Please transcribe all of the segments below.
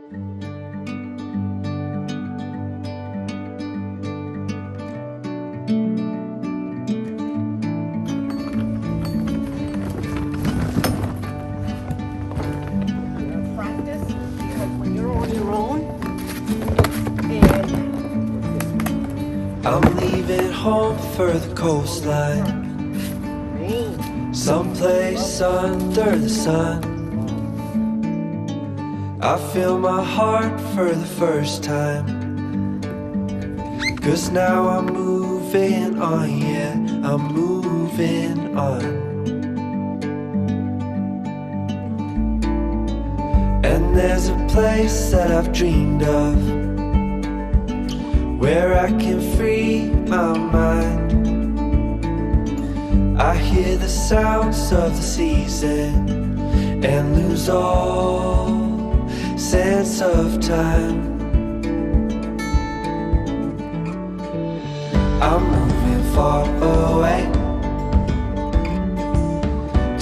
Practice because when you're on your own and I'm leaving home for the coastline, someplace under the sun. I feel my heart for the first time, 'cause now I'm moving on, yeah, I'm moving on. And there's a place that I've dreamed of, where I can free my mind. I hear the sounds of the season and lose all sense of time. I'm moving far away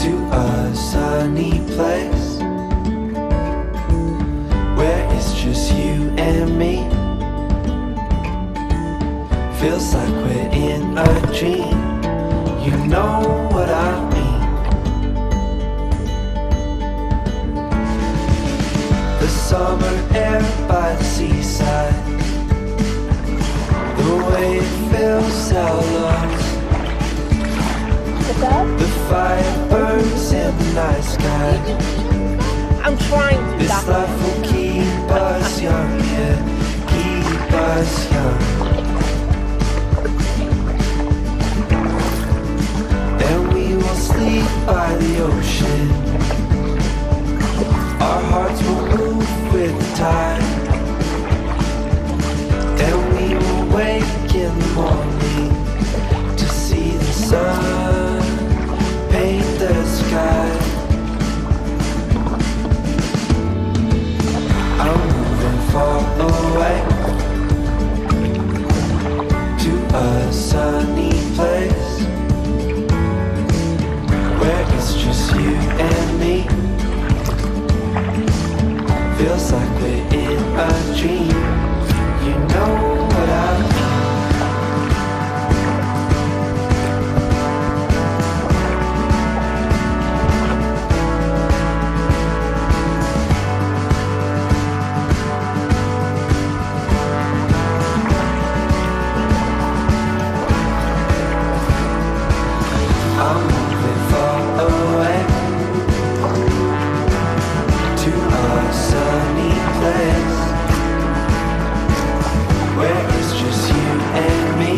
to a sunny place where it's just you and me. Feels like we're in a dream. You know what I mean. The summer air by the seaside, the way it fills our lungs. The fire burns in the night sky. I'm trying to. This life will keep us young, yeah, keep us young. And we will sleep by the ocean. Our hearts will move with the tide. And we will wake in the morning to see the sun paint the sky. I'm moving far away to a sunny place where it's just you and me. Feels like we're in a dream. You know what I mean. I'm moving far away to a sunny place where it's just you and me.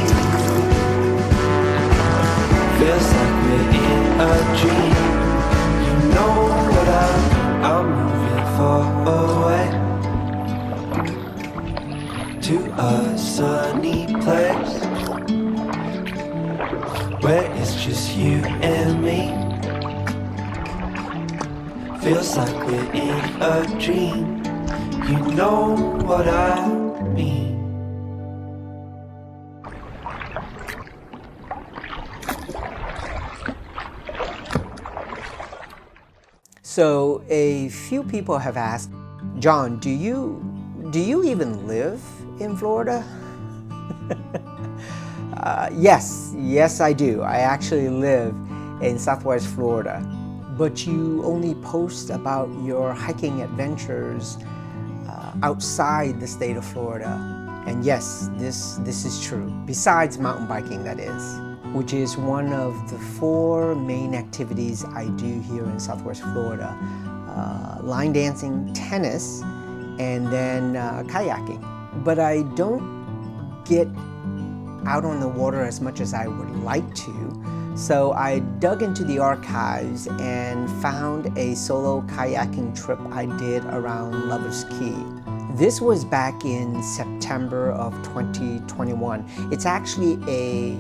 Feels like we're in a dream. You know what I'm moving far away to a sunny place where it's just you and me. Feels like we're in a dream. You know what I mean. So a few people have asked, John, do you even live in Florida? Yes I do. I actually live in Southwest Florida. But you only post about your hiking adventures outside the state of Florida. And yes, this is true. Besides mountain biking, that is, which is one of the 4 main activities I do here in Southwest Florida. Line dancing, tennis, and then kayaking. But I don't get out on the water as much as I would like to. So I dug into the archives and found a solo kayaking trip I did around Lover's Key. This was back in September of 2021. It's actually a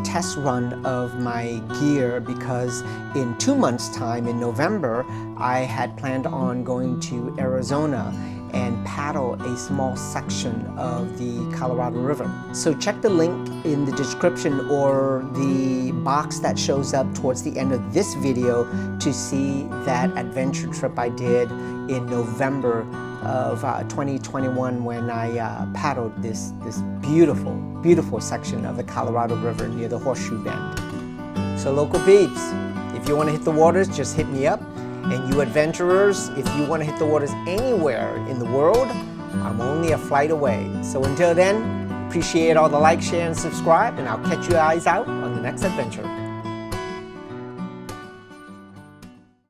test run of my gear because in 2 months' time, in November, I had planned on going to Arizona and paddle a small section of the Colorado River. So check the link in the description or the box that shows up towards the end of this video to see that adventure trip I did in November of 2021 when I paddled this beautiful, beautiful section of the Colorado River near the Horseshoe Bend. So local peeps, if you want to hit the waters, just hit me up. And you adventurers, if you want to hit the waters anywhere in the world, I'm only a flight away. So until then, appreciate all the like, share, and subscribe, and I'll catch you guys out on the next adventure.